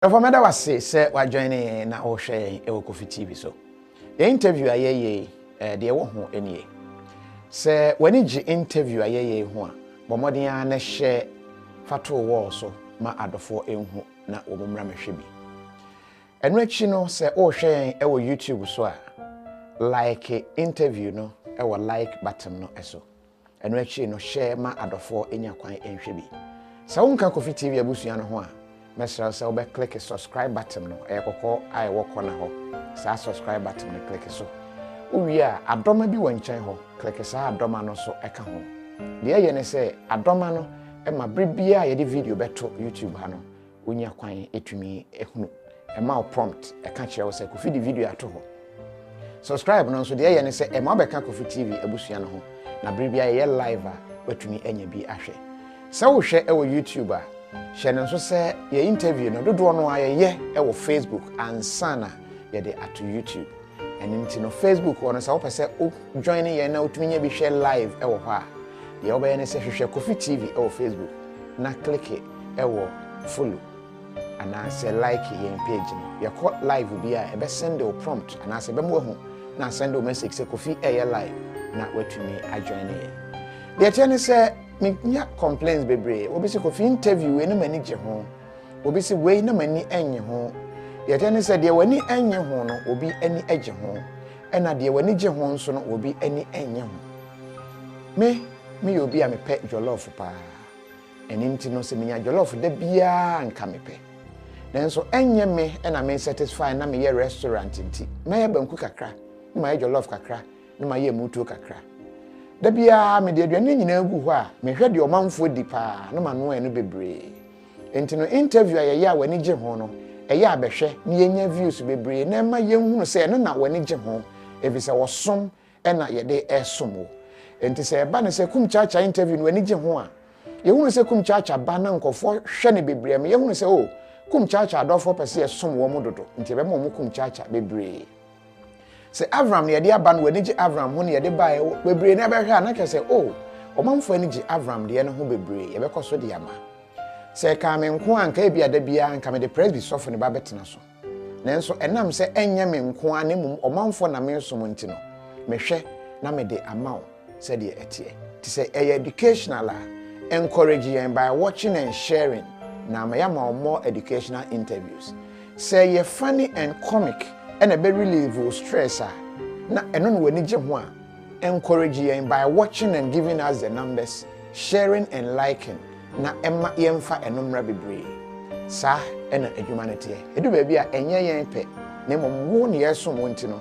Reformeda was say wa joining na o share e KOFI TV so. The interview ayeye de wo ho enie. Se wani ji interview ayeye ho a bomodin a na share fato wo so ma adofo enhu na wo mmra mehwe bi. Enu achi no se o share e wo YouTube so a like interview no e wo like button no eso. Enu achi no share ma adofo enya kwan enhwe bi. Sa wonka KOFI TV abusua no ho a mesra se obe click the subscribe button no e kokko ai wo kona ho sa subscribe button no click so uwi a adoma bi wanchan ho click sa adoma no so eka ho de ye ne se adoma no e ma bribia ye de video beto YouTube ha no onya kwan etumi ehunu e ma prompt e ka kire wo se KOFI di video ato ho subscribe no so de ye ne se e ma be ka KOFI TV abusua no ho na bribia ye live a watumi anya bi ahwe se wo hwe e wo YouTube a Shannon so say your interview no do no aye e Facebook and sana ye de at YouTube and into no Facebook on say opese joining ye na otumi nya bi share live e wo ha ye obaye ne say hwehwe KOFI TV e Facebook na click e follow and I say like your page no ye call live bi a e be send o prompt and I say be mo hu na send o message say KOFI e live na watumi a join ye the tell say me complaints bebre obi se KOFI interview we no mani je ho obi se we no mani enye ho ye tene se de wani enye ho no obi ani age ho ena de wani je ho nso no obi ani enye ho me obi a me pe jollof pa eni nti no se menya jollof da bia nka me pe nenso enye me ena me satisfy na me ye restaurant nti me ye banku kakra me ye jollof kakra me ye mutu kakra da bia me de aduane nyina gu ho a me hwe de omanfo di pa no ma no eno bebre enti no interview ayeye a wani gye ho no eye abehwe ne yenya views bebre na ma yenhunu se no na wani gye ho efise wosom ena ye de esom wo enti se ba ne se kum chacha interview no wani gye ho a yehunu se kum chacha ba na nkofo hwe ne bebre me yehunu se o kum chacha adofo pese esom wo mu dodo enti be mo kum chacha bebre se Avram ne yede aba no wani gye Avram ho ne yede ba bebre na behwe a na kese o omanfo ani gye Avram de ne ho bebre ye bekoso de ama se ka me nko anka ebia da bia anka me de presby sofo ne ba betena so nenso enam se enye me nko an mum omanfo na me nso nti no mehwe na me de ama o se de etie ti se educational encourage you by watching and sharing na me yama more educational interviews say ye funny and comic and a be relieve stress na eno no wani gye ho a encourage you by watching and giving us the numbers sharing and liking na emma yemfa enomra bebre sa ena humanity edu ba bia enye yen pe na mo ne yeso mo ntino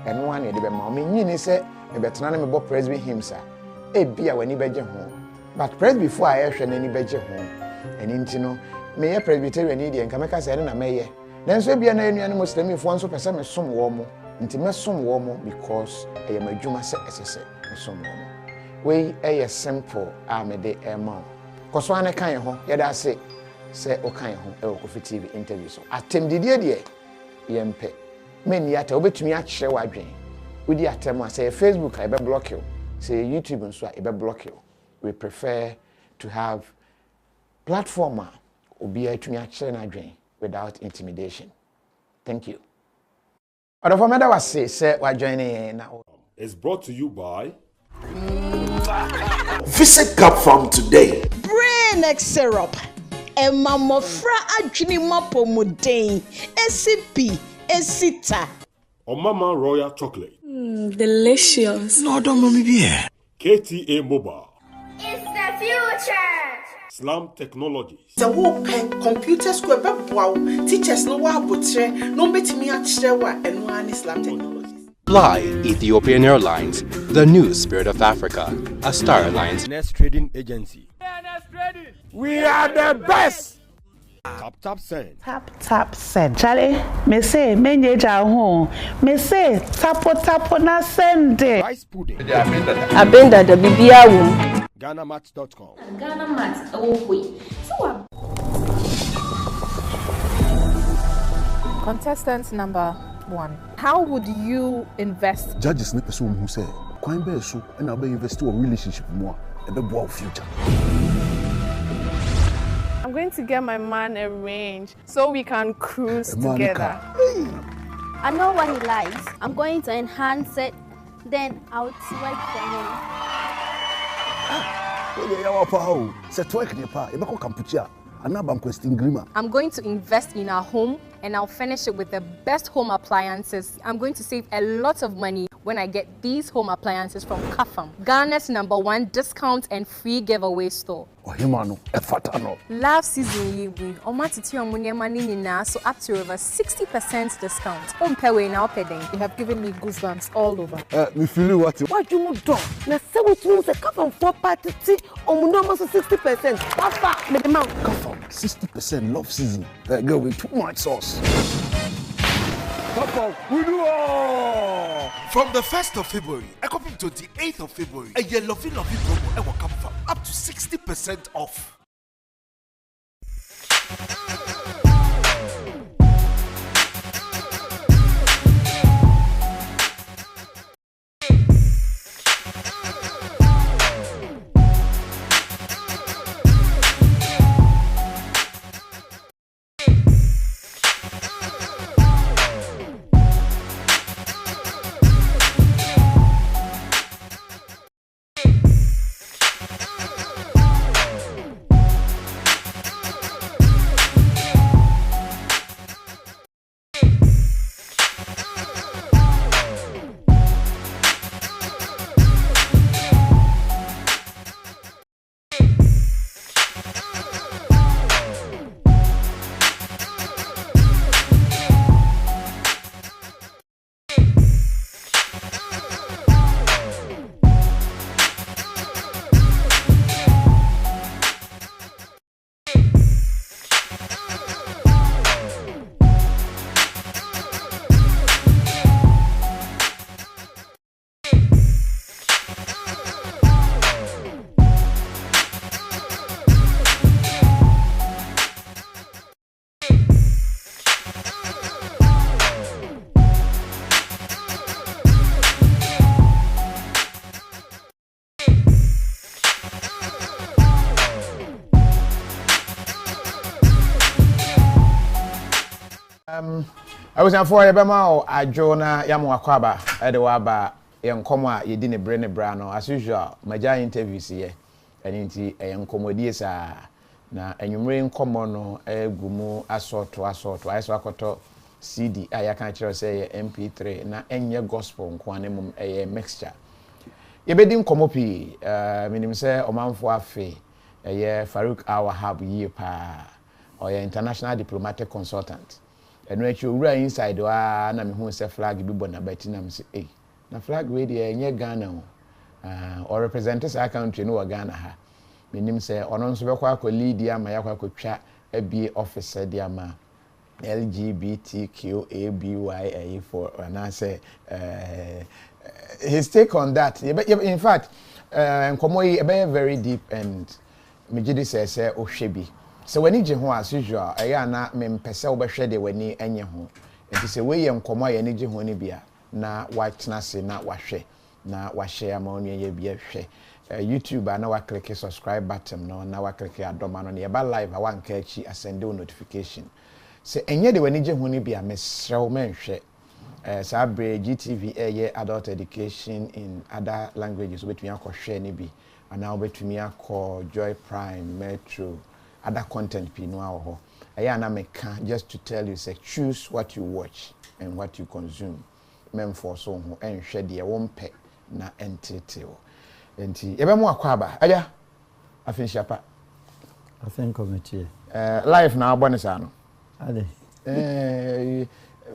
eno wa na de be ma me nyini se me betena na me bo presby himsa e bia wani beje ho but presby before I hwe na ni beje ho eni ntino me ye presbyterian ni de nka me ka se na me ye nanso e bia na enuane muslim fo nso pese me som wo mo nti me som wo mo because e ma adwuma se esese me som wo mo we e simple me de ema koso ane kan ho ye da se o kan ho e KOFI TV interview so atem didie de ye mpe meni ata obetumi a kire wadwen udi atem a say Facebook I be block you say YouTube nso I be block you we prefer to have platform obi atumi a kire na dwen without intimidation. Thank you. Reformeda was say we joining now. It's brought to you by Visit Cup from today. Brain X syrup. Emma mofra adwini mapo muden. SCP Esita. Omama Royal Chocolate. Delicious. No, don't mommy be. KTA Mobile. It's the future. Slam Technologies. The open computer school wow teachers no wa botre no betimi a kirewa eno an Slam Technologies. Fly Ethiopian Airlines, the new spirit of Africa, a Star Alliance Nest Trading Agency. We are the best. Tap send. Tap send. Charlie, me say menye ja ho. Me say tapo na send. Rice pudding. Abenda the bibia wo. GhanaMats.com. GhanaMats away. So contestant number 1. How would you invest? Judges ne person who say, "Kwan be so and I be invest in relationship more. E be boa future." going to get my man a range so we can cruise together. I know what he likes. I'm going to enhance it. Then I'll work for him. I'm going to invest in our home and I'll finish it with the best home appliances. I'm going to save a lot of money when I get these home appliances from KOFI, Ghana's #1 discount and free giveaway store. Love season you so up to over 60% discount. You have given me goosebumps all over. Me feel what you do? Na say what you say KOFI 4 party 60%. KOFI 60% love season. Girl with too much sauce. We do all. From the 1st of February, to the 8th of February, a yellow promo will come from up to 60% off. I was for Ebema Ajona Yamuakwaba, Edewaba, Yankoma, Yedine Brene Brano, as usual, Maja interviews here, and inti a Yankomodiesa, na enyumre common gumu asort, I CD, I can't say MP3, na enye gospel, quanimum a mixture. Yebedim komopi, minim say Omanfo Afe, a year Farouk WAHAB year pa, or your international diplomatic consultant. And when you were inside, na me hu say flag bi bo na beti na me say eh na flag we dey enye Ghana or representatives our country no Ghana ha me nim say ono nso be kwa lead ya ma ya kwa twa abie officer dia ma LGBTQABYA for and I say his take on that in fact nkomo yi be very deep and me gidi say ohwebi. So when you ho as usual, I na me mpese wo behwe de wani enye ho. Enti se we ye nkomo ya ni ho ni bia na wa tena se na wa hwe na wa share ma onu ye bia hwe. YouTube na wa click subscribe button no na wa click adoma no ne ba live a wan ka chi asend notification. Se enye de wani ho ni bia mesrew menhwe. Sa bre GTV ye adult education in other languages betumi akọ ni bi ana betumi akọ Joy Prime Metro other content pino ho na meka just to tell you say choose what you watch and what you consume mem for so ho enhwe de wompe na entete wo enti yebemu akwaba aya afin shapa afin committee life na abonisa no ade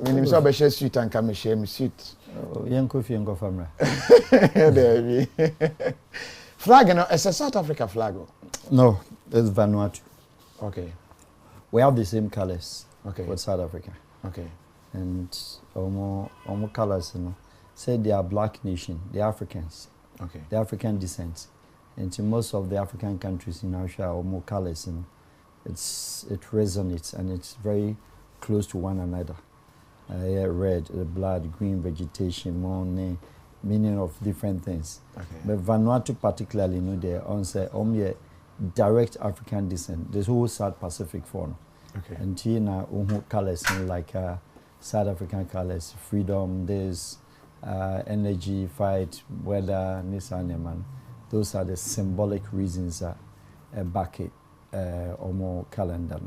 minim so be share suit and come share me suit Kofi ngo famra there be flag no it's a South Africa flag. No, it's Vanuatu. Okay. We have the same colors. Okay. With South Africa. Okay. And almost colors, you know. Say they are black nation, the Africans. Okay. The African descent. And to most of the African countries in Asia are more colors, you know. It resonates and it's very close to one another. Red, the blood, green vegetation, more meaning of different things. Okay. But Vanuatu particularly, you know, they on say direct African descent. The whole South Pacific fauna. Okay. And here now, colors like South African colors, freedom, there's energy, fight, weather, Nissan. Those are the symbolic reasons that back it or more calendar.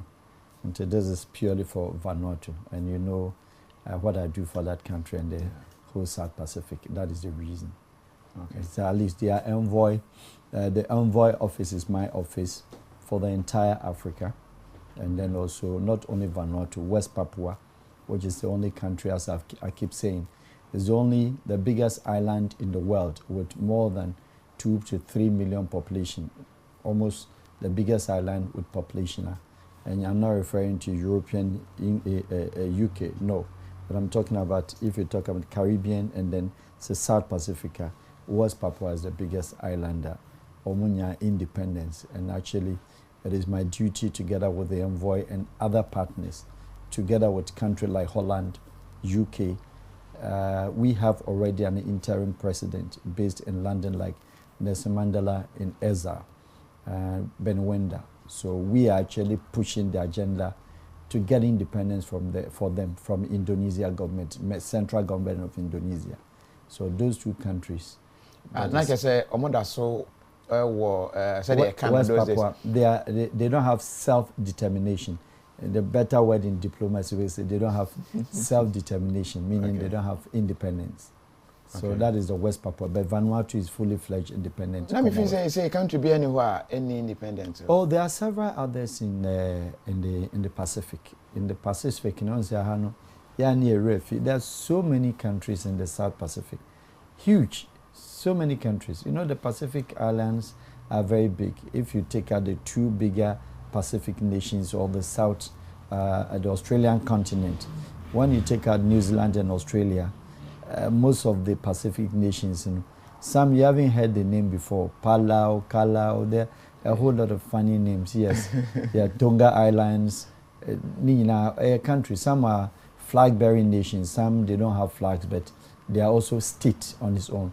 And so this is purely for Vanuatu, and you know what I do for that country and the whole South Pacific. That is the reason. Okay. So at least their envoy, the envoy office is my office for the entire Africa, and then also not only Vanuatu, West Papua, which is the only country, as I keep saying, is only the biggest island in the world with more than 2 to 3 million population, almost the biggest island with population. And I'm not referring to European, UK, no. But I'm talking about, if you talk about Caribbean and then South Pacifica, West Papua is the biggest islander, Omunya independence. And actually, it is my duty together with the envoy and other partners, together with countries like Holland, UK. We have already an interim president based in London, like Nelson Mandela in Ezra, Benwenda. So we are actually pushing the agenda to get independence for them from Indonesia government, central government of Indonesia. So those two countries. Like I say, Omoda so West Papua, they don't have self-determination. The better word in diplomacy is they don't have self-determination, meaning they don't have independence. So that is the West Papua. But Vanuatu is fully fledged independent. Let me say can't be anywhere any independence. Oh, there are several others in the Pacific. In the Pacific, you know, there are so many countries in the South Pacific, huge, so many countries. You know, the Pacific Islands are very big. If you take out the two bigger Pacific nations or the South, the Australian continent, when you take out New Zealand and Australia, most of the Pacific nations, you know, some you haven't heard the name before, Palau, Kalau, there are a whole lot of funny names, yes. There are Tonga Islands, countries, some are flag-bearing nations, some they don't have flags, but they are also states on its own.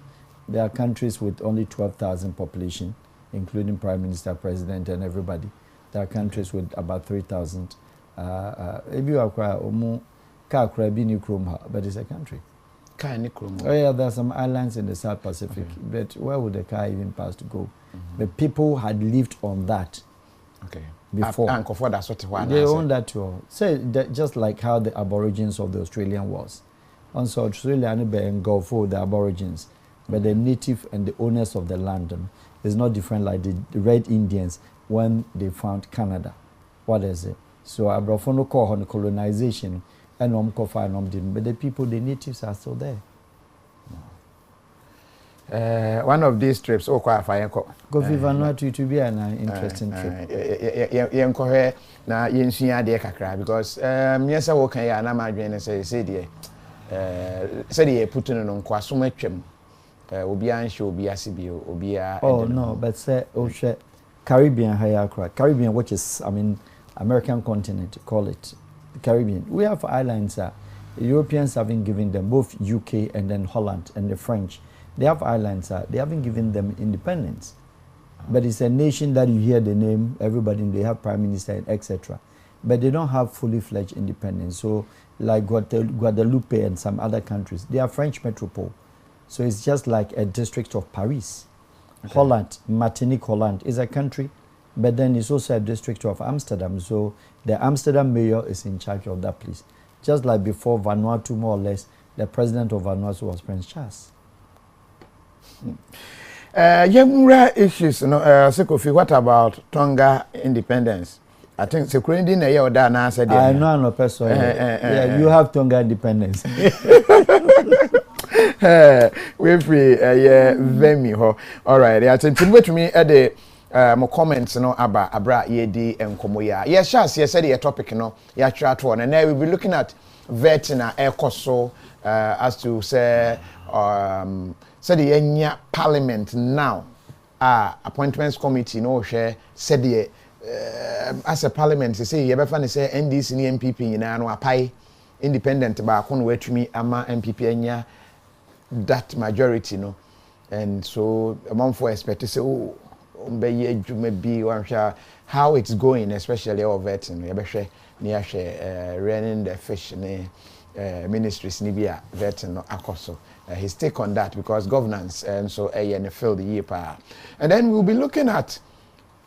There are countries with only 12,000 population, including Prime Minister, President, and everybody. There are countries with about 3,000. But it's a country. Oh yeah, there are some islands in the South Pacific, but where would the car even pass to go? But people had lived on that before. They own that too. So just like how the Aborigines of the Australian was. Also, Australia engulfed the Aborigines, but the native and the owners of the land is not different like the Red Indians when they found Canada. What is it? So Abrafono call on colonization. But the people, the natives are still there. One of these trips, quite fine. KOFI Vanuatu to be an interesting trip. Because yes, I work here and I'm going to say putting on Quasumachum. Oh no, but say Caribbean Hayakra. Caribbean, which is American continent, call it. The Caribbean. We have islands the Europeans haven't given them, both UK and then Holland and the French. They have islands they haven't given them independence. But it's a nation that you hear the name, everybody, they have prime minister, etc. But they don't have fully fledged independence. So like Guadeloupe and some other countries, they are French metropole. So it's just like a district of Paris. Holland, Martinique, Holland is a country, but then it's also a district of Amsterdam. So the Amsterdam mayor is in charge of that place. Just like before Vanuatu, more or less, the president of Vanuatu was Prince Charles. Issues, Kofi, what about Tonga independence? I think security in a year or that answer. I know no person. Yeah, you have Tonga independence. We free, Vemi ho. All right, I think to me at the more comments about Abra Yedi and Komoya. Yes, yes, said the topic, yeah, chat one, and then we'll be looking at Vetina Ecoso as to say, said the Enya Parliament now, appointments committee, share, said the as a parliament, say, you ever say NDC and MPP, pie independent, but I can't wait to me, ama MPP Enya that majority, and so among for expect to say, how it's going, especially our vetting. Running the fish ministries nibia vetting no akoso. His take on that because governance and so in the field year pa. And then we'll be looking at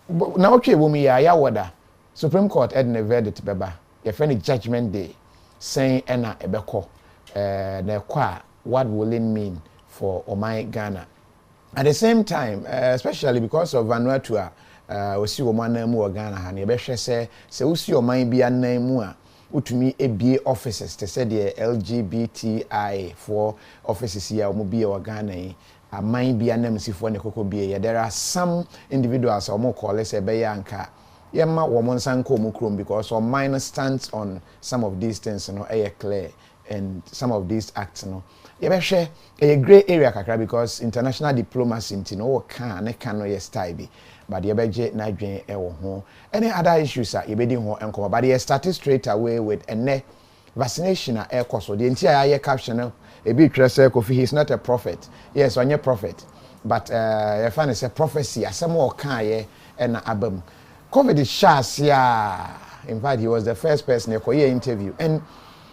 now okay ya wada Supreme Court edna verdict beba. Your friend judgment day saying ena ebeko na kwa what will it mean for Omai Ghana. At the same time, especially because of Vanuatu, we see Omana mu Ghana ha ne behwe se usi Omai bia nan mu a utumi ebie offices to say the LGBTI for offices here omo bia o Ghana yi aman bia nam sifo ne kokko bia. There are some individuals omo call say be yanka yema wo mo nsanko mu krom because some minor stands on some of these things, you know, clear and some of these acts, you know. Yebehwe a gray area kakra because international diplomacy no can no yes style bi but yebeje na dwen e wo ho any other issues are yebedi ho enko but they started straight away with vaccination a ekoso the entire caption e bi tire say KOFI he's not a prophet. Yes, onye prophet but you find it's a prophecy asem o kan ye na abam COVID is shasia. In fact, he was the first person to interview and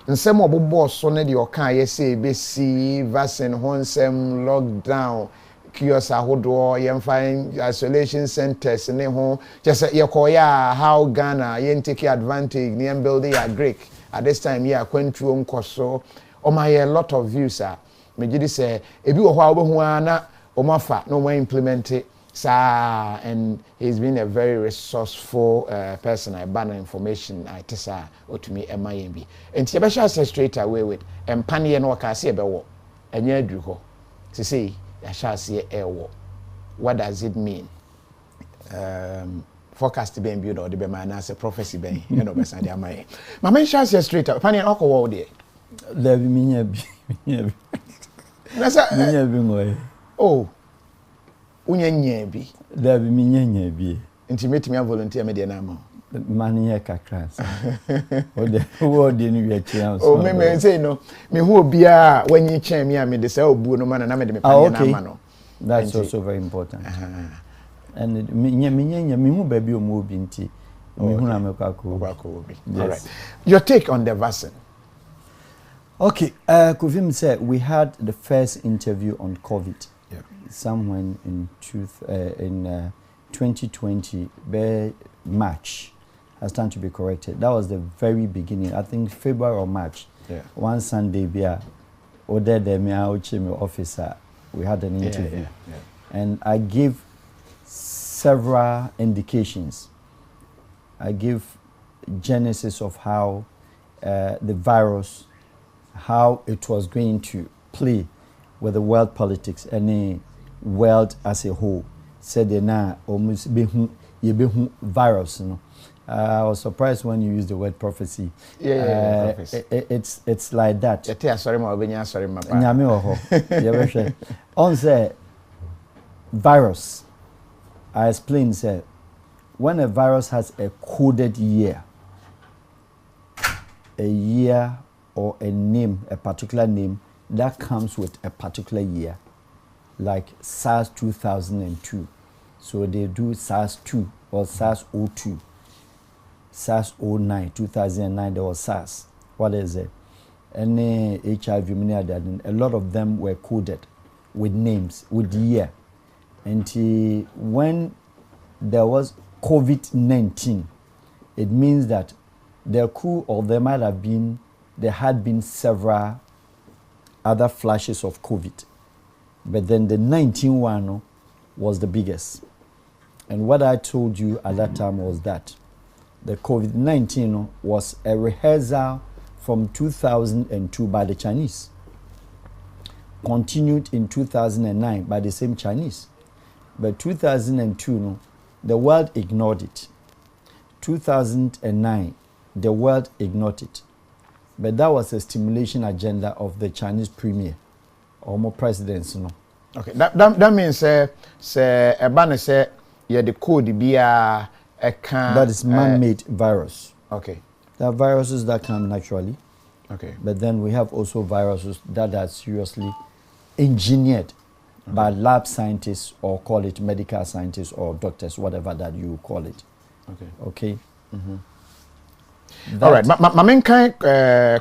nsem obobo so na de okan ye say be see vaccine honsem lockdown kiosks ahodo yem find isolation centers ne ho just ye koya how Ghana ye take advantage ne building a Greek at this time ye akwantuo nkoso o my a lot of views are me gidi say ebi wo ho a obehu ana o mafa no one implement it. And he's been a very resourceful person. I ban information. I tell her to me MIMB. And Tibesha says straight away with Empani and Wakasi Bewo. And you do to say, I shall see a war. What does it mean? Forecast being built or the man as a prophecy being, you know, beside their mind. My man shall say straight up. Penny and Oko there. There be me. Oh. Unye bi da bi minye bi intimate me volunteer me de na ma mani ye kakra o de ni wi chance o me say no me hu obia wanyi chen me a me de say obu no na me de me pan na ma no. That's also very important. And me hu ba bi o mo obi nti me hu na me kwako obi. All right, your take on the vaccine. Okay, Kofim said we had the first interview on COVID. Somewhere in 2020, March, has time to be corrected. That was the very beginning. I think February or March. Yeah. One Sunday, officer, we had an interview, and I gave several indications. I gave genesis of how the virus, how it was going to play with the world politics and world as a whole. Said they na almost behu virus, you know. I was surprised when you used the word prophecy. Prophecy. It's like that. Sorry, ma. On say virus, I explained say when a virus has a coded year, a year or a name, a particular name that comes with a particular year, like SARS 2002. So they do SARS 2 or SARS 02. SARS 09, 2009, there was SARS. What is it? Any HIV, a lot of them were coded with names, with the year. And when there was COVID-19, it means that there could, or there had been several other flashes of COVID. But then the 19 one was the biggest. And what I told you at that time was that the COVID-19 was a rehearsal from 2002 by the Chinese, continued in 2009 by the same Chinese. But 2002, the world ignored it. 2009, the world ignored it. But that was a stimulation agenda of the Chinese premier, or more presidents, Okay, that means say the code be a can. That is man-made virus. Okay. There are viruses that come naturally. Okay. But then we have also viruses that are seriously engineered by lab scientists, or call it medical scientists or doctors, whatever that you call it. Okay. All right. My main kind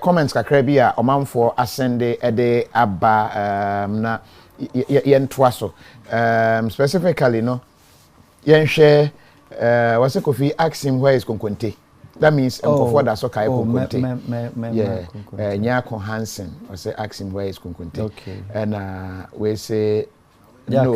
comments kakrabia omanfo asende ede aba na yentwaso specifically no yen share what's it Kofi ask him where is Konkonte. That means for that so kai Konkonte. Yeah. Nyako Hansen was say ask him where is Konkonte. Okay. And we say no,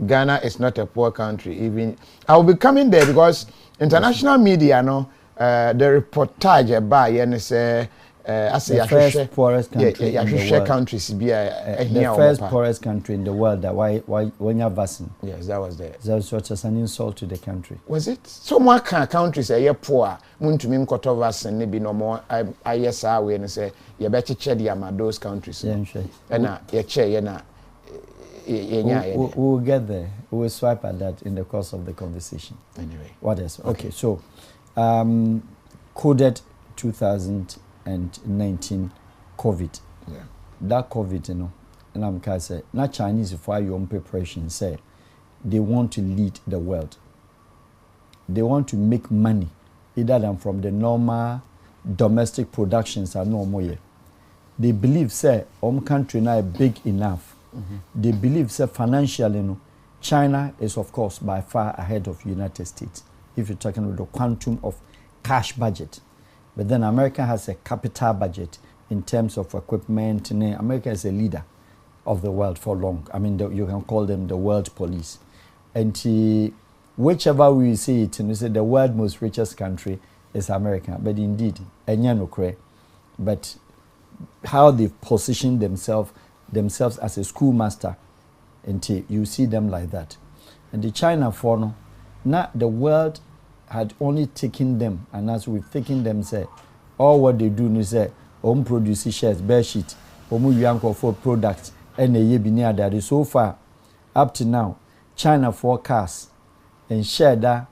Ghana is not a poor country. Even I will be coming there because international media, no, the reportage about say the first poorest country in the world. Countries be the first poorest country in the world. That why when you vaccine? Yes, that was there. That was such an insult to the country. Was it? So more countries are poor. Muntu mim koto vaccine ne bi no more. I yes we and say you better check the those countries. Yeah, sure. And you check na. We'll get there. We'll swipe at that in the course of the conversation. Anyway. What else? Okay, so coded 2019 COVID. Yeah. That COVID, you know, and I'm going to say, not Chinese for your own preparation, say they want to lead the world. They want to make money, either than from the normal domestic productions are no more. They believe, say, country now big enough. They believe, say, financially, you know, China is, of course, by far ahead of United States, if you're talking about the quantum of cash budget. But then America has a capital budget in terms of equipment. And America is a leader of the world for long. I mean, you can call them the world police. And whichever we see it, we say the world most richest country is America. But indeed, but how they position themselves as a schoolmaster, until you see them like that. And the China for no, now the world had only taken them, and as we've taken them, say, all what they do is say, produce shares, bear sheet, for products, and a year be near that. So far, up to now, China forecasts and share that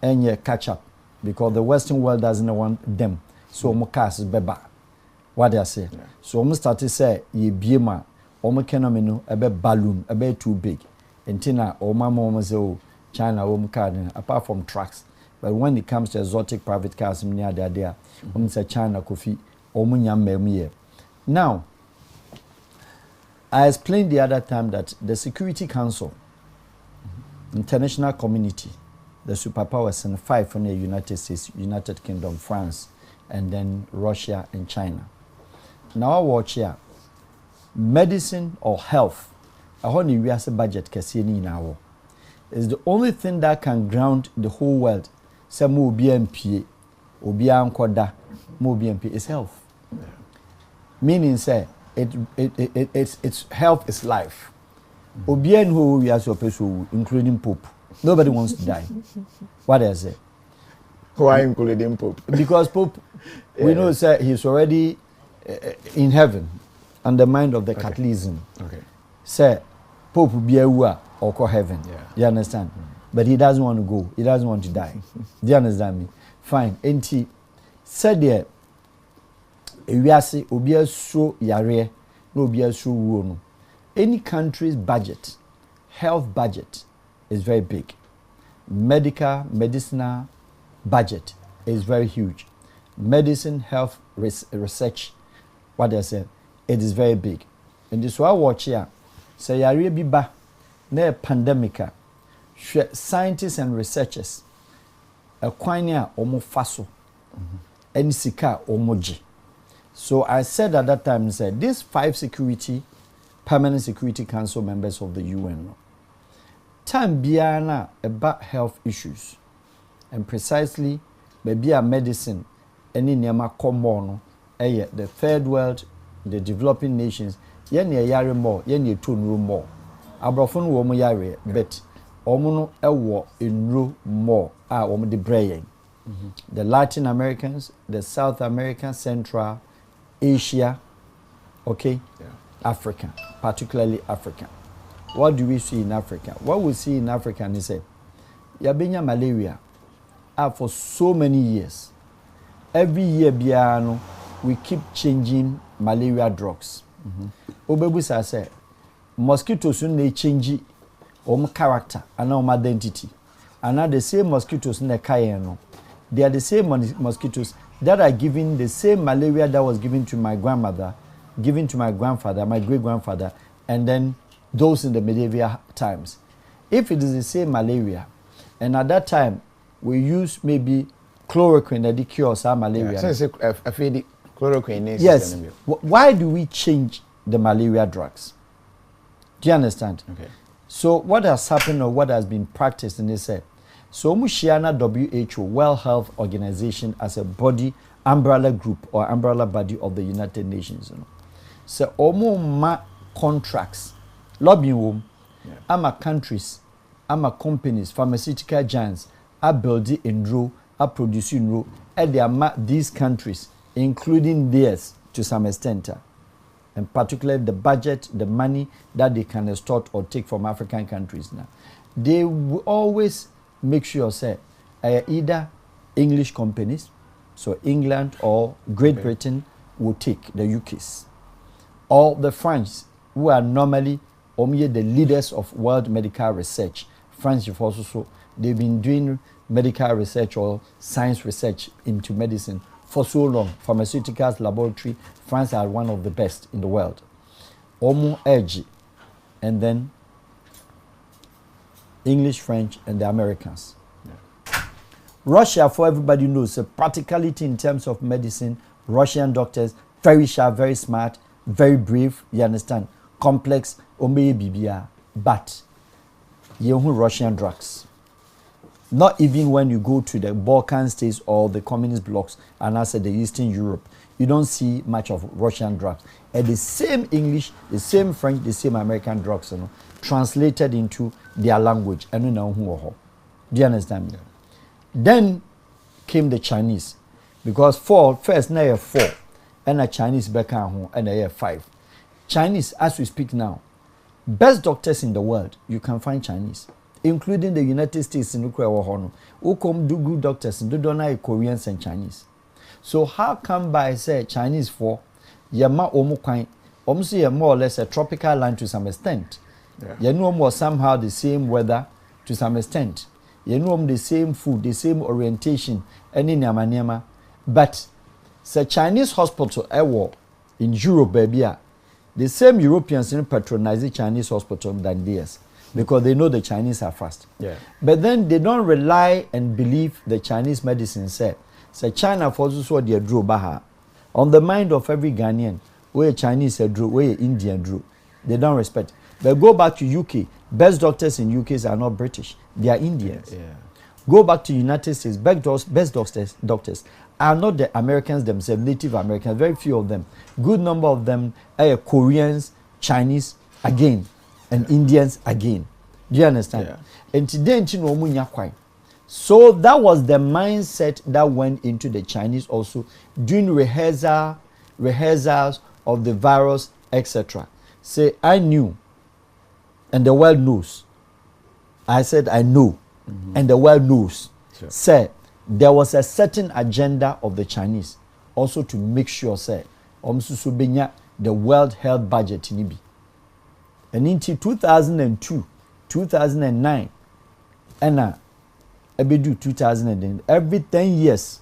and catch up, because the Western world doesn't want them. So cast is beba. What they say. Yeah. So we start to say, ye biema, economy a bit balloon, a bit too big. And tina, mama say, China, card, apart from trucks. But when it comes to exotic private cars, near there, say China, KOFI, now, I explained the other time that the Security Council, international community, the superpowers, and 5 from the United States, United Kingdom, France, and then Russia and China. Now I watch here, medicine or health, I only we have a budget now. Is the only thing that can ground the whole world. Say more BMP, or BMP, more BMP is health. Yeah. Meaning, say it's health is life. Obian who we are supposed to, including Pope. Nobody wants to die. What is it? Why including Pope? Because Pope, we know, say he's already in heaven, and the mind of the Catholicism. Okay. Say Pope be a or call heaven. Yeah. You understand? But he doesn't want to go. He doesn't want to die. Do you understand me? Fine. And he said there, we are say obiya so yare, no obiya so no. Any country's budget, health budget, is very big. Medicinal budget is very huge. Medicine, health, research, what they say, it is very big. And this why I watch here, say yare bi ba, na pandemica. Scientists and researchers akwanya omo faso and sika omoji. So I said at that time, said these 5 permanent security council members of the UN time biana about health issues, and precisely maybe a medicine any nema common the third world, the developing nations yene yare more yene tonu more abrofon wo mo yare but omuno ewo enro more omo de brain. The Latin Americans, the South American, Central Asia, okay, Africa, particularly Africa. What do we see in Africa? What we see in Africa is that yabenya malaria for so many years. Every year we keep changing malaria drugs. Obebusa say mosquitoes they change character and identity. And now the same mosquitoes in the Cayenne. They are the same mosquitoes that are giving the same malaria that was given to my grandmother, given to my grandfather, my great-grandfather, and then those in the medieval times. If it is the same malaria, and at that time we use maybe chloroquine that cures our malaria. Chloroquine. Yes. Why do we change the malaria drugs? Do you understand? Okay. So what has happened or what has been practiced in this? So Mushiana WHO, World Health Organization, as a body, umbrella group or umbrella body of the United Nations. So ma contracts, lobbying ama countries, ama companies, pharmaceutical giants, are building in row, are producing row, and they are these countries, including theirs to some extent, and particularly the budget, the money that they can extort or take from African countries now. They will always make sure, say, either English companies, so England or Great Britain, will take the UKs, or the French, who are normally the leaders of world medical research. France, also, they've been doing medical research or science research into medicine for so long. Pharmaceuticals laboratory, France are one of the best in the world. Omo Edge, and then English, French, and the Americans. Yeah. Russia, for everybody knows, a practicality in terms of medicine. Russian doctors, very sharp, very smart, very brave, you understand, complex, but you Russian drugs. Not even when you go to the Balkan states or the communist blocs and I said the Eastern Europe, you don't see much of Russian drugs. And the same English, the same French, the same American drugs, translated into their language. Do you understand me? Yeah. Then came the Chinese, because first now you have 4, and a Chinese back home, and you have 5. Chinese, as we speak now, best doctors in the world, you can find Chinese, including the United States in Ukraine. Who come do good doctors in the Koreans and Chinese. So how come by say Chinese for yama omukwine, almost more or less a tropical land to some extent. Yeah. You know more somehow the same weather to some extent. You know the same food, the same orientation, and in Yamanema. But the Chinese hospital in Europe, baby, the same Europeans patronize the Chinese hospital than theirs because they know the Chinese are fast. Yeah. But then they don't rely and believe the Chinese medicine said. So China for also their drew baha on the mind of every Ghanaian, where Chinese drew, where Indian drew. They don't respect. But go back to UK. Best doctors in UK are not British. They are Indians. Yeah. Go back to United States. Best doctors are not the Americans themselves, Native Americans. Very few of them. Good number of them are Koreans, Chinese again, and Indians again. Do you understand? Yeah. And today, so that was the mindset that went into the Chinese also doing rehearsals of the virus, etc. Say, I knew, and the world knows. I said, I know, and the world knows. Sure. Say, there was a certain agenda of the Chinese also to make sure, say, the World Health Budget in Ibi. And into 2002, 2009, and Ebedu 2000, every 10 years,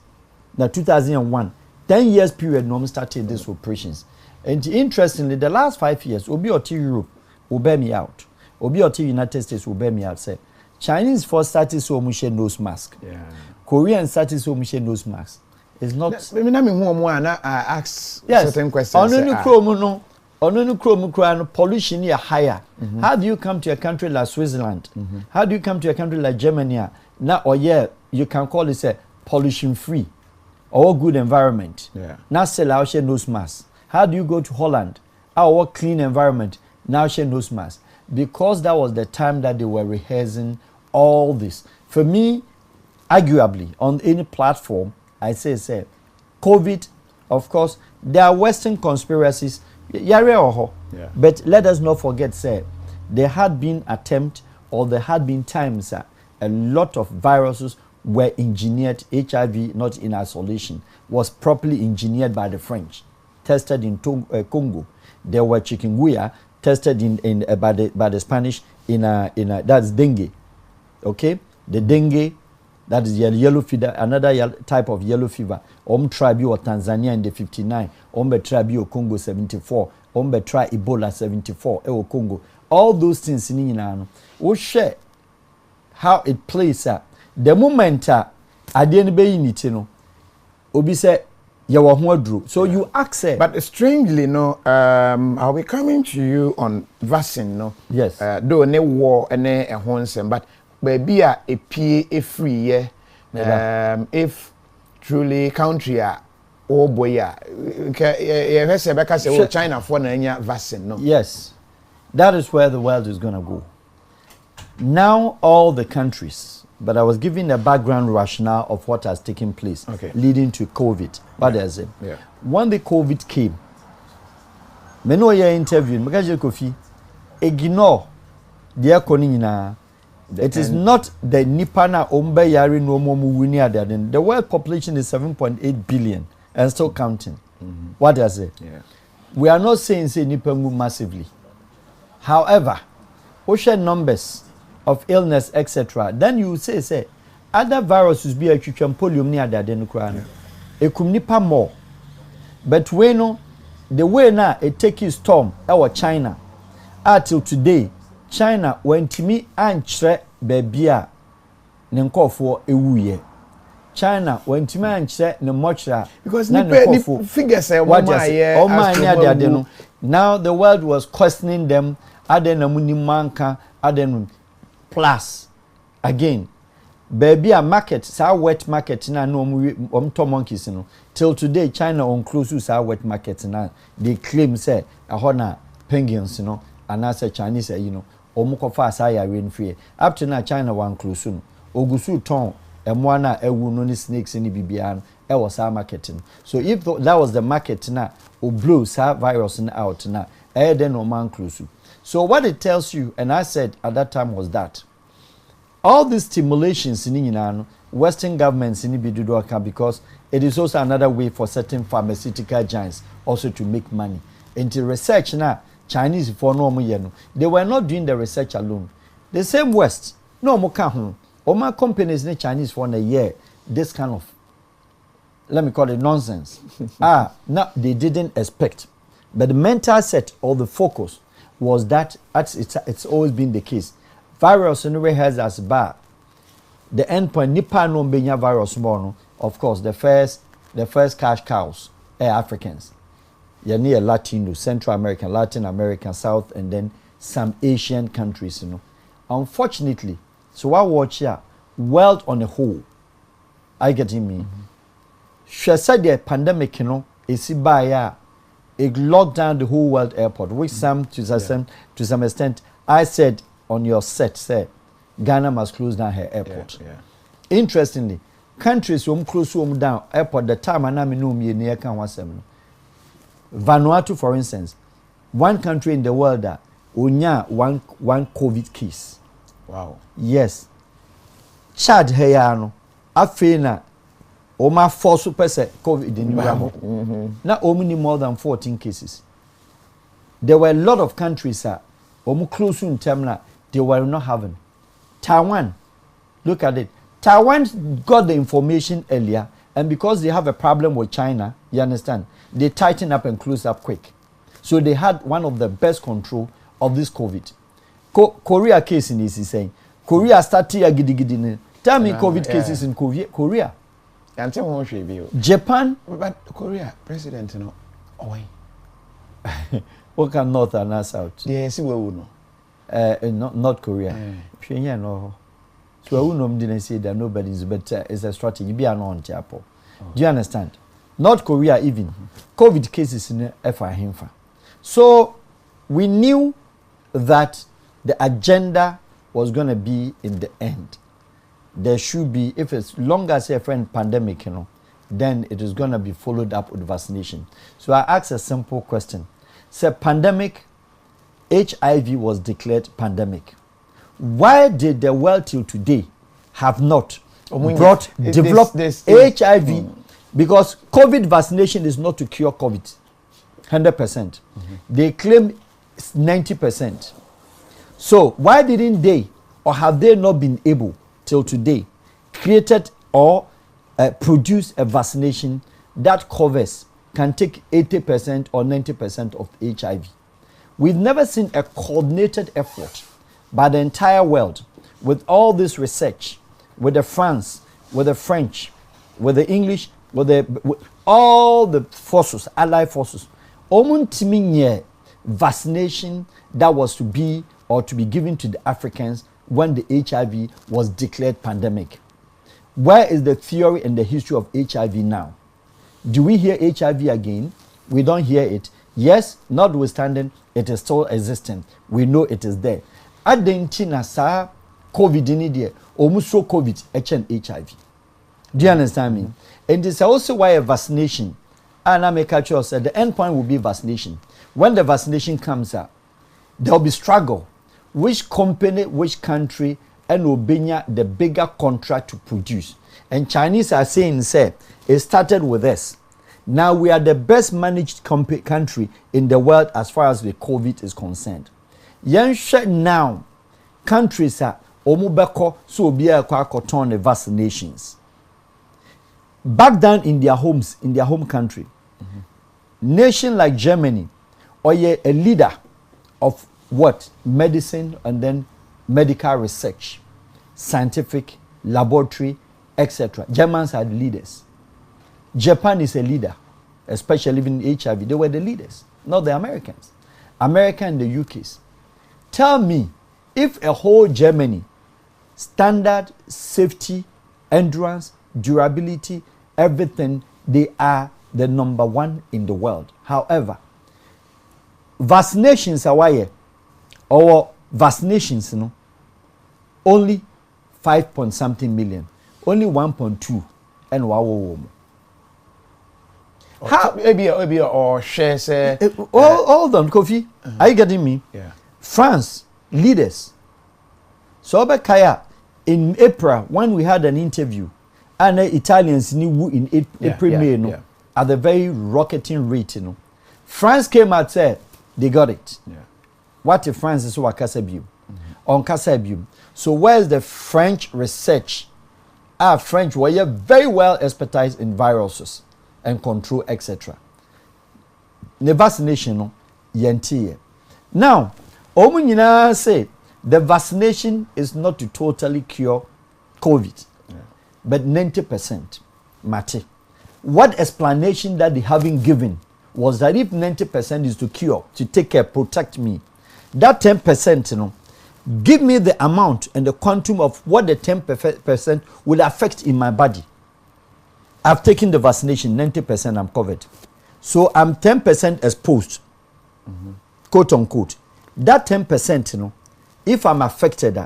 now 2001, 10 years period, no started these operations. And interestingly, the last 5 years, Obi or Europe will bear me out. Obi or United States will bear me out. Say, Chinese first started so much nose mask. Yeah. Korean started so much nose mask. It's not. I ask certain questions. Pollution is higher. How do you come to a country like Switzerland? How do you come to a country like Germany? Now, or you can call it a pollution free or good environment. Yeah. Now, sell nose mask. How do you go to Holland? Our clean environment. Now, nose mask. Because that was the time that they were rehearsing all this. For me, arguably, on any platform, I say, COVID, of course, there are Western conspiracies. Yeah. But let us not forget, there had been attempt or there had been times a lot of viruses were engineered. HIV, not in isolation, was properly engineered by the French, tested in Congo. There were chikungunya tested by the Spanish in a that's dengue. Okay, the dengue, that is yellow fever, another type of yellow fever. Tribe or Tanzania in the 59, tribe or Congo 74, try Ebola 74, Congo. All those things in we share how it plays out. The moment I didn't be in it, Obi said, so you access. But strangely, no, are we coming to you on vaccine? No, yes. Though no war and a honsem, but maybe a free if truly country oh boy, China for vaccine. No. Yes, that is where the world is gonna go. Now all the countries. But I was giving a background rationale of what has taken place, leading to COVID. What is it? Yeah. When the COVID came, me know your interview, KOFI, ignore the economy. It is not the Nipana Ombe Yari no more winning. The world population is 7.8 billion and still counting. What does it? Yeah. We are not saying say Nipangu massively. However, ocean numbers of illness, etc. Then you say other viruses be a polio near the adenocran. It could nipa more. But we know the way now it take its storm our China. Until today, China went to me and tre bebia nenko for a wuye. China went to me and tre ne mochra because nipa figures now the world was questioning them. Adenamuni manka adenum. Plus, again, baby a market, sa wet market na no monkeys no. Till today, China on close sa wet market na. They claim say a hona penguins and as a Chinese omukofa sa ya rain free. Up to now, China one close no. Ogusu ton mwana ewu no ni snakes ni bibian was our marketing. So if that was the market na o blow sa virus out na then no man close. So what it tells you, and I said at that time, was that all these stimulations in Western governments in Ibidudoaka, because it is also another way for certain pharmaceutical giants also to make money. Into research now, Chinese for no they were not doing the research alone. The same West, no more Oma companies in Chinese for a year, this kind of, let me call it nonsense. No, they didn't expect. But the mental set or the focus was that it's always been the case. Virus anyway has as bad. The endpoint Nipa no benya virus more. Of course, the first cash cows are Africans. You're near Latino, Central American, Latin American, South, and then some Asian countries. Unfortunately, so I watch here, world on a whole. I get me. She said the pandemic, is by it locked down the whole world airport, which to some extent, I said on your set, said Ghana must close down her airport. Yeah. Interestingly, countries close down airport the time and near Vanuatu, for instance, one country in the world that onya one COVID case. Wow. Yes. Chad heyano afena Oma 4% COVID in now only more than 14 cases. There were a lot of countries close in terminal they were not having. Taiwan, look at it. Taiwan got the information earlier, and because they have a problem with China, you understand, they tighten up and close up quick. So they had one of the best control of this COVID. Korea case in this is saying Korea started gidi. Tell me COVID cases in Korea. Japan, but Korea president what can North and South? Yes, we will know. North Korea. No. So we didn't say that nobody's better. It's a strategy. Be an on chapel. Do you understand? North Korea even COVID cases in FIHINFA. So we knew that the agenda was going to be in the end. There should be, if it's long as a friend pandemic, then it is going to be followed up with vaccination. So I asked a simple question. Say pandemic, HIV was declared pandemic. Why did the world till today have not developed HIV? Because COVID vaccination is not to cure COVID, 100%. They claim 90%. So why didn't they, or have they not been able till today, created or produce a vaccination that covers, can take 80% or 90% of HIV? We've never seen a coordinated effort by the entire world with all this research, with the France, with the French, with the English, with all the forces, allied forces. Vaccination that was to be or to be given to the Africans when the HIV was declared pandemic. Where is the theory and the history of HIV now? Do we hear HIV again? We don't hear it. Yes, notwithstanding, it is still existing. We know it is there. Adentina sa COVID in there, almost so COVID, HIV. Do you understand me? And this is also why a vaccination, and I make sure said the end point will be vaccination. When the vaccination comes up, there will be struggle. Which company, which country, and will be the bigger contract to produce. And Chinese are saying, say, it started with us. Now we are the best managed country in the world as far as the COVID is concerned. Now, countries are omubeko so be a ton the vaccinations. Back down in their homes, in their home country, nation like Germany, or a leader of what? Medicine and then medical research, scientific, laboratory, etc. Germans are the leaders. Japan is a leader, especially in HIV. They were the leaders, not the Americans. America and the UKs. Tell me, if a whole Germany, standard, safety, endurance, durability, everything, they are the number one in the world. However, vaccinations are why, or vaccinations, you know, only 5-point-something million, only 1.2, and wow. How maybe or share say hold on, Kofi. Are you getting me? Yeah. France leaders. So Kaya in April when we had an interview, and the Italians knew in April, May, at the very rocketing rate, you know. France came out said they got it. Yeah. What if France is what Kasabium? On Kasabium. So where's the French research? French were very well expertise in viruses and control, etc. The vaccination, no, yentiye. Now, Omunyina say the vaccination is not to totally cure COVID, but 90%. Mate. What explanation that they haven't given was that if 90% is to cure, to take care, protect me, that 10%, you know, give me the amount and the quantum of what the 10% will affect in my body. I've taken the vaccination, 90% I'm covered. So I'm 10% exposed, quote unquote. That 10%, you know, if I'm affected,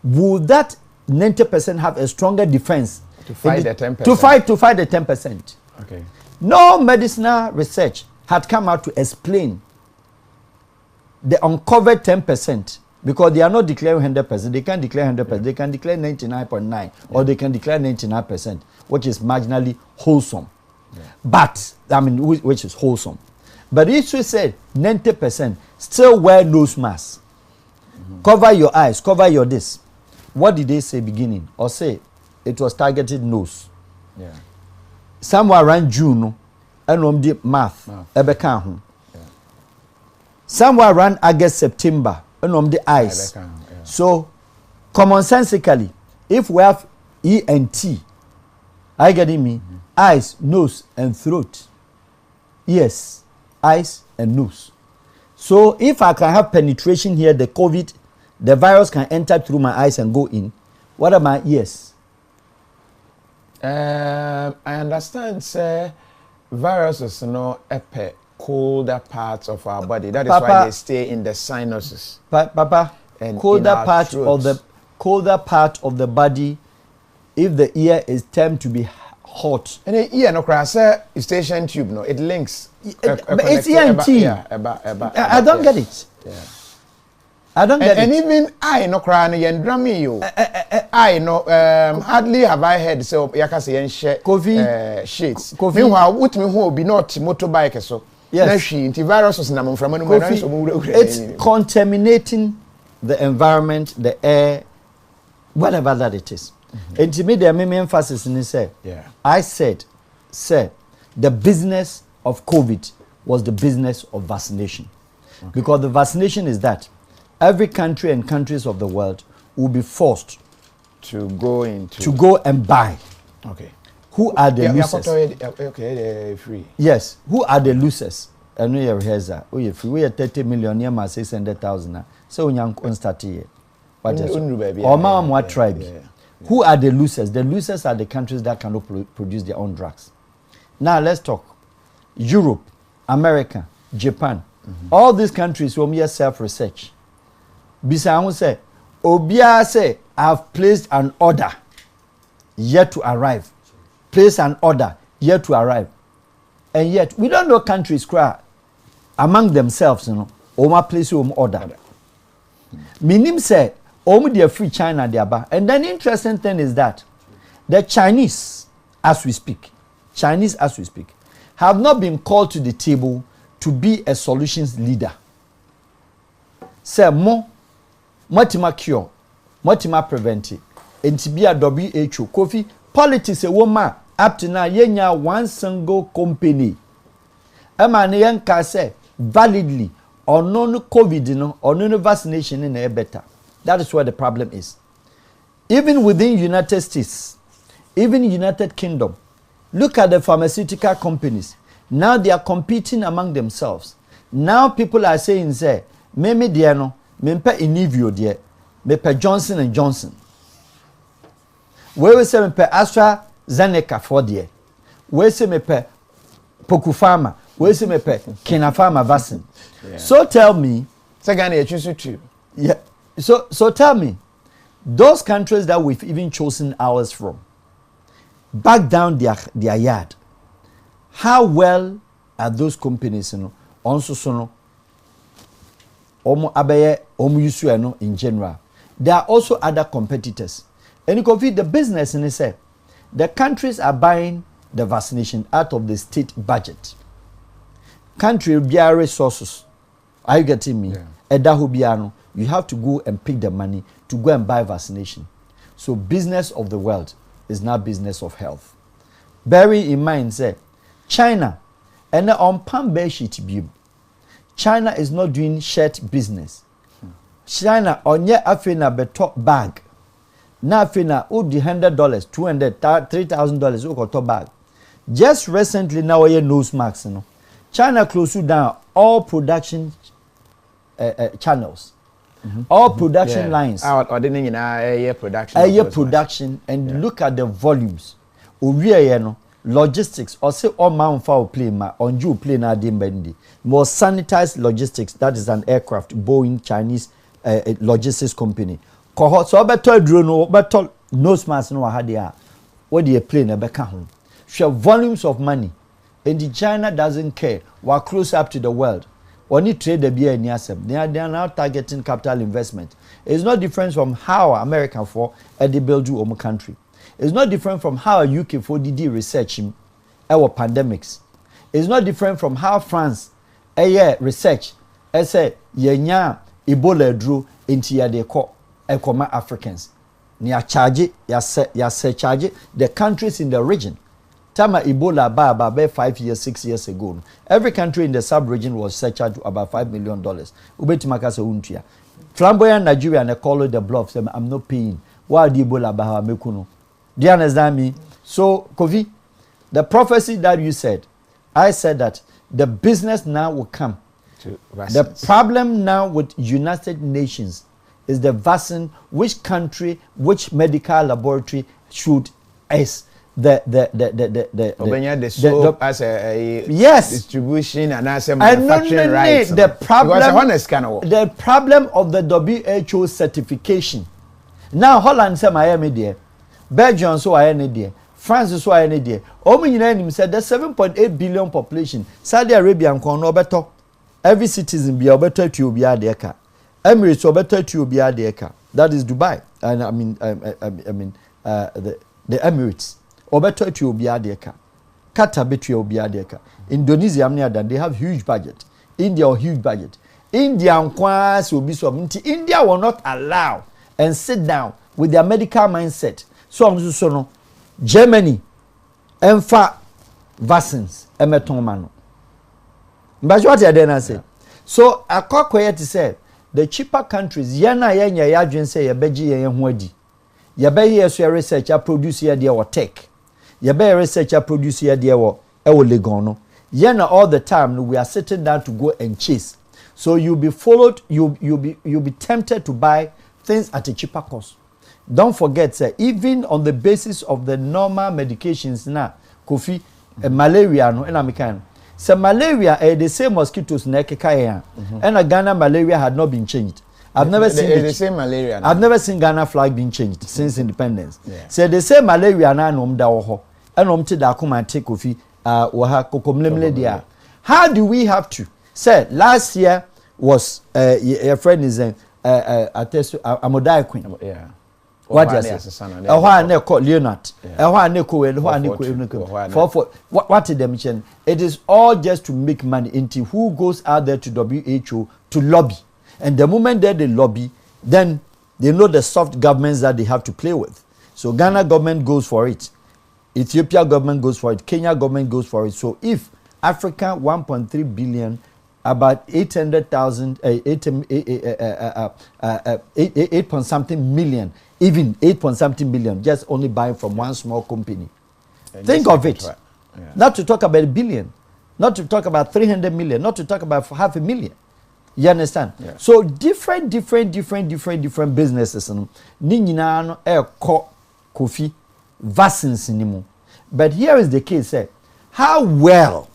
will that 90% have a stronger defense? To fight the 10%? To fight the 10%. Okay. No medicinal research had come out to explain the uncovered 10%. Because they are not declaring 100%. They can't declare 100%. Yeah. They can declare 99.9% or they can declare 99%, which is marginally wholesome. Yeah. But, I mean, which is wholesome. But if we say 90%, still wear nose mask. Cover your eyes, cover your this. What did they say beginning? Or say it was targeted nose. Yeah. Somewhere around June, and the math. Somewhere around August, September, and the eyes. So, commonsensically, if we have ENT, are you getting me? Eyes, nose, and throat. Yes, eyes and nose. So, if I can have penetration here, the COVID, the virus can enter through my eyes and go in. What are my ears? I understand, sir. Viruses, you know, colder parts of our body. That is why they stay in the sinuses. Papa, and colder part of the body, if the ear is termed to be hot. And the ear no crass station tube no, it links. But it's ear and T. I don't get it. Yeah. I don't get it. And even I no cry no yendrami you. I no hardly have I heard so yakase yen share KOFI sheets. Meanwhile, what me who be not motorbike so. Yes. It's contaminating the environment, the air, whatever that it is. And to me, the main emphasis in it, I said, the business of COVID was the business of vaccination. Because the vaccination is that every country and countries of the world will be forced to go and buy. Okay. Who are the losers? Okay, free. Yes. Who are the losers? I know you're here. We are 30 million, you are 600,000. So we are starting. What is it? Tribe. Who are the losers? The losers are the countries that cannot produce their own drugs. Now let's talk. Europe, America, Japan, all these countries will be self-research. Bisa say, Obia say, I've placed an order yet to arrive. Place an order yet to arrive. And yet, we don't know countries cry among themselves, you know, Oma place order. Minim say, Omu they free China they are. And then interesting thing is that the Chinese, as we speak, have not been called to the table to be a solutions leader. Say more cure, motima prevent it. And to be a WHO, KOFI, politics a woman up to now, yenya one single company. A man yanka say validly or no COVID or no vaccination in a better. That is where the problem is. Even within United States, even United Kingdom, look at the pharmaceutical companies. Now they are competing among themselves. Now people are saying, say, me diano, me inivio die, me pe Johnson and Johnson. We will say me pe AstraZeneca for die. We say me pe Poku Pharma. We say me pe Kina Pharma vaccine. So tell me, yeah. So tell me, those countries that we've even chosen ours from, back down their yard. How well are those companies, you know, also sono, in general. There are also other competitors. And you can feed the business in itself. The countries are buying the vaccination out of the state budget. Country bear resources. Are you getting me? Yeah. You have to go and pick the money to go and buy vaccination. So business of the world is now business of health. Bear in mind, say, China, and on palm bear sheet beam. China is not doing shirt business. China on your afina beto bag. Na afina udi $100, $200, $3,000 ukoto bag. Just recently now your nose marks, you know. China closed down all production channels. All production lines. Production and look at the volumes. Logistics or say all man foul plane on you plane bendi. More sanitized logistics, that is an aircraft, Boeing Chinese logistics company. Cohort so better drone better nose mask no hadia. What do you plane a beca home? Share volumes of money. And the China doesn't care. We're close up to the world. Only trade the beer in Yasem. They are now targeting capital investment. It's not different from how America for the build do own country. It's not different from how UK for did research in our pandemics. It's not different from how France research say yenya Ebola drew into ya de ko ekoma Africans. Ni a charge ya charge the countries in the region. Tama Ebola about 5 years, 6 years ago. Every country in the sub-region was surcharged about $5 million. Ubetimakase untia. Flamboyant Nigeria and call it the bluff. Say, I'm not paying. Why the Ebola baha mekuno? Do you understand me? So, KOFI, the prophecy that you said, I said that the business now will come. The problem now with United Nations is the vaccine, which country, which medical laboratory should as the soap as a yes distribution and as a manufacturing rights. The problem of the WHO certification. Now Holland say Miami there, Belgium so I any there, France so I any there. Omo said the 7.8 billion population. Saudi Arabia and better. Every citizen be better to be there car. Emirates better to be there car. That is Dubai, and I mean the Emirates. Obeto to be adeka. Qatar betray obiadeka. Indonesia amniada, they have huge budget. India huge budget. India India will not allow and sit down with their medical mindset. So no Germany emfa vaccines emeton mano. But what you then say? So akwakoye to say the cheaper countries yana yenya yadwen say yebeji yen ho adi. Yebe here so research a produce here there or tech. Yebe research a produce here there or Legon no. Yana all the time we are sitting down to go and chase. So you'll be followed, you'll be tempted to buy things at a cheaper cost. Don't forget, sir, even on the basis of the normal medications now, Kofi, malaria no and American. So malaria the same mosquitoes nekekaya. And a Ghana malaria had not been changed. I've never seen the same malaria. I've never seen Ghana flag being changed since independence. Yeah. So the same malaria na nom da ho. And da kuma take Kofi waha kokomlemle dia. How do we have to? Say last year was your friend is Amodai Queen. Yeah. What is it? Ne called Leonard. What did they mention? It is all just to make money into who goes out there to WHO to lobby. And the moment that they lobby, then they know the soft governments that they have to play with. So Ghana government goes for it. Ethiopia government goes for it. Kenya government goes for it. So if Africa 1.3 billion, about 800,000, 8 point something million, even 8 point something billion, just only buying from one small company. Think of it. Right. Yeah. Not to talk about a billion, not to talk about 300 million, not to talk about 500,000. You understand? Yeah. So different businesses. Ninyina no Kofi vaccines anymore. But here is the case. How well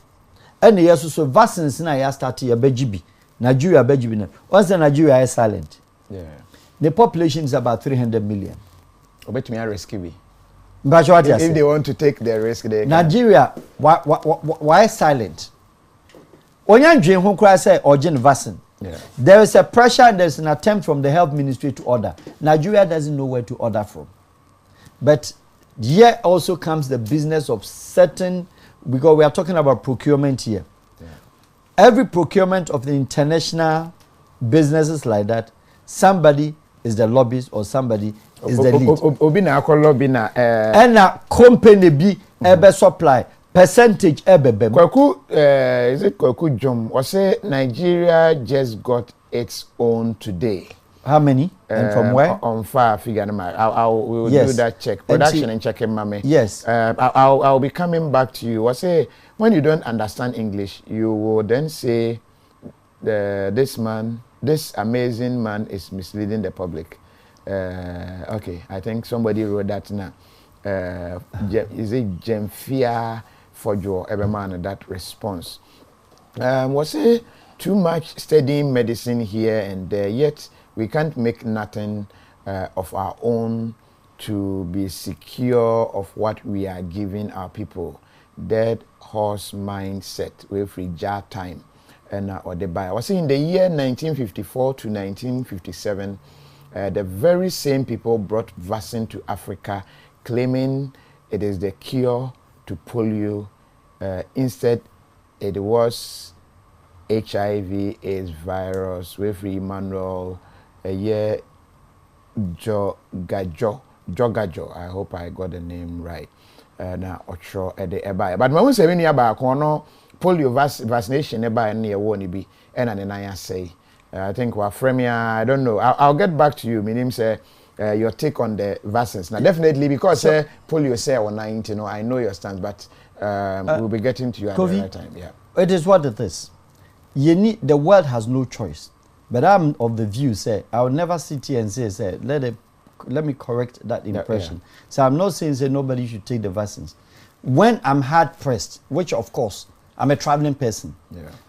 and yes, so vaccines na ya start ya bejibi. Nigeria bejibi na. Once Nigeria is silent. Yeah. The population is about 300 million. Obet me a risk be. But what if they want to take the risk, they Nigeria why silent? Onyanjwe ho kura say urgent vaccine. Yeah. There is a pressure and there's an attempt from the health ministry to order. Nigeria doesn't know where to order from. But here also comes the business of certain, because we are talking about procurement here. Yeah. Every procurement of the international businesses like that, somebody is the lobbyist or somebody is the lead. And a company be ebe supply percentage ebe. Kwaku is it Kwaku Jom? Or say Nigeria just got its own today. How many? And from where? On far figure. We will do that check. Production and check him, mommy. Yes. I'll be coming back to you. I say when you don't understand English, you will then say this amazing man is misleading the public. Okay, I think somebody wrote that now. Is it Jemfia for your ever man that response? Was it too much studying medicine here and there, yet we can't make nothing of our own to be secure of what we are giving our people. Dead horse mindset with fragile time. And or the buyer. Was in the year 1954 to 1957, the very same people brought vaccine to Africa, claiming it is the cure to polio. Instead, it was HIV/AIDS virus with Emmanuel Jogajo. I hope I got the name right. Now, but my say we about polio vaccination be and I say I think we're framing. I don't know. I'll get back to you. Meaning say your take on the vaccines. Now definitely because polio say on 19. I know your stance, but we'll be getting to you at the right time. Yeah. It is what it is. The world has no choice. But I'm of the view, I will never sit here and say, let me correct that impression. Yeah. So I'm not saying nobody should take the vaccines. When I'm hard pressed, which of course I'm a traveling person,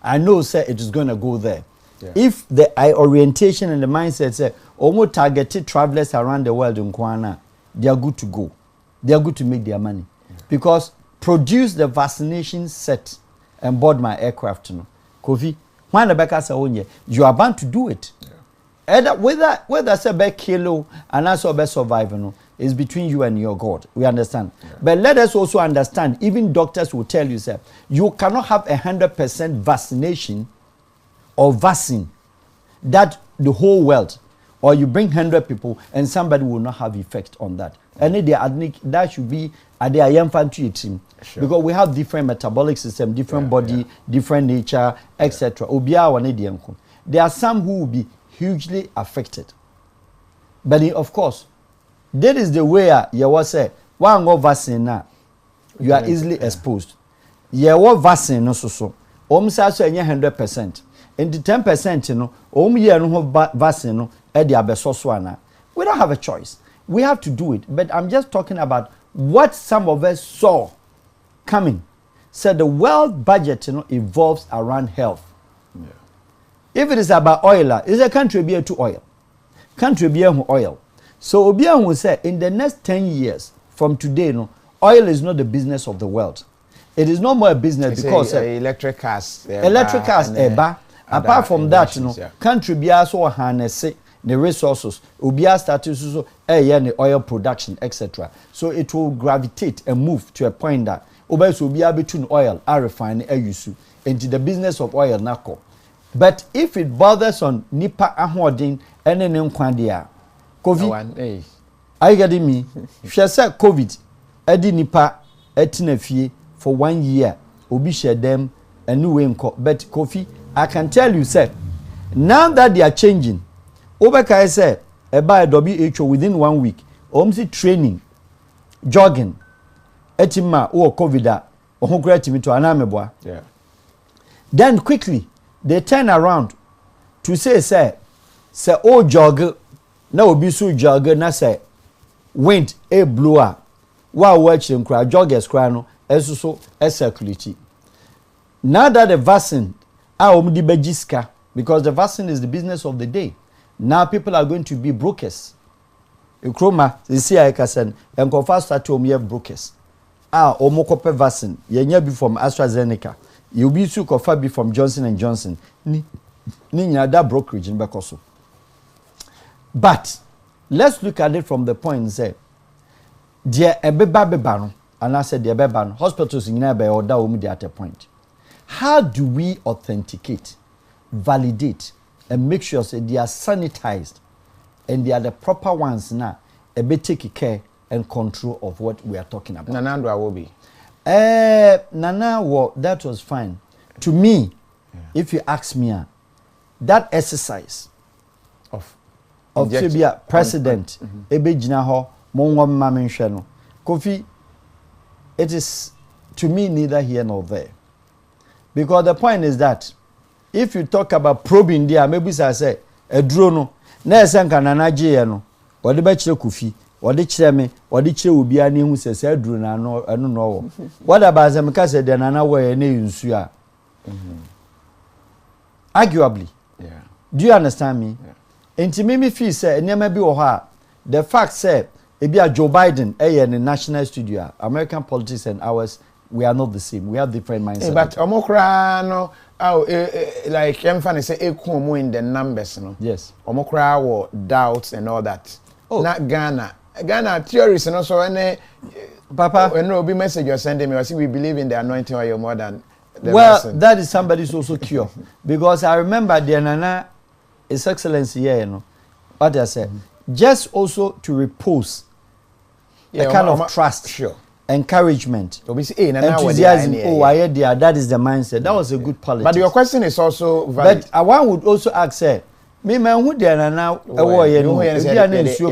I know it is going to go there. Yeah. If the orientation and the mindset say almost targeted travelers around the world in Kwana, they are good to go. They are good to make their money. Yeah. Because produce the vaccination set and board my aircraft. Kofi, when the back say you are bound to do it. Yeah. Whether say be kilo and also be survive, It's between you and your God. We understand. Yeah. But let us also understand, even doctors will tell you, sir, you cannot have 100% vaccination or vaccine that the whole world, or you bring 100 people and somebody will not have effect on that. And that should be at the infantry team. Because we have different metabolic system, different body, different nature, etc. There are some who will be hugely affected. But of course, that is the way you was say, one go vaccine now, you are easily exposed. You want vaccine no so. Say 100%. And the 10%, you know, year no vaccine no, we don't have a choice. We have to do it. But I'm just talking about what some of us saw coming. So the world budget, you know, evolves around health. Yeah. If it is about oil, is a country be to oil. Country be oil. So Obia will say in the next 10 years from today, no, oil is not the business of the world. It is no more a business because electric cars. Apart from that, you know, country be also harness the resources. Obia started so the oil production, etc. So it will gravitate and move to a point that Obia between oil, refine, use into the business of oil nako. But if it bothers on nipa aholding and then nkwandia COVID, are you getting me? She said COVID, edi nipa etina fie for 1 year. Obi share them a new way. But Kofi, I can tell you, sir, now that they are changing, Obeka said, by WHO within 1 week, omsi training, jogging, etima or COVID, or great to anameboa. Yeah. Then quickly they turn around to say, oh jog, now be so jog, na say wind a blower. While watching cry, joggers crano, as so as circulate. Now that the vaccine, because the vaccine is the business of the day. Now people are going to be brokers. Ukroma, the CIK and confess that you have brokers. Omokope vaccine, you be from AstraZeneca. You be so coffee from Johnson & Johnson. Ninya that brokerage in Bekoso. But let's look at it from the point say, dear ebeba and I said dear beba hospitals in Nabe or da at a point. How do we authenticate, validate, and make sure that they are sanitized and they are the proper ones now? Take care and control of what we are talking about. Nanandwa will be. Nana, that was fine. To me, if you ask me, that exercise of Fibia president, Ebe Jinaho, Mongwa Mamin Kofi, it is to me neither here nor there. Because the point is that if you talk about probing there, maybe I say a drone, Nesanka Nanaji, or the bachelor Kofi. What the chairman, what the chair will be any who says, I don't know. What about them? Because then another way, arguably, yeah. Do you understand me? Yeah. And to me, feel say, never be or the fact said, it be a Joe Biden, in the national studio, American politics and ours, we are not the same. We have different mindsets. But Omokra, no, like Emfani say, Ekumu in the numbers, no? Yes. Omokra or doubts and all that. Oh. Not Ghana. Ghana theories and also any Papa when no be message you're sending me, I see we believe in the anointing oil more than the lesson. That is somebody's also cure. Because I remember the Nana His Excellency here, you know. What I said. Just also to repose a kind of trust, sure. Encouragement, enthusiasm. Oh, I heard that is the mindset. That was a good policy. But your question is also valid. But one would also ask, say, me man who there now ensure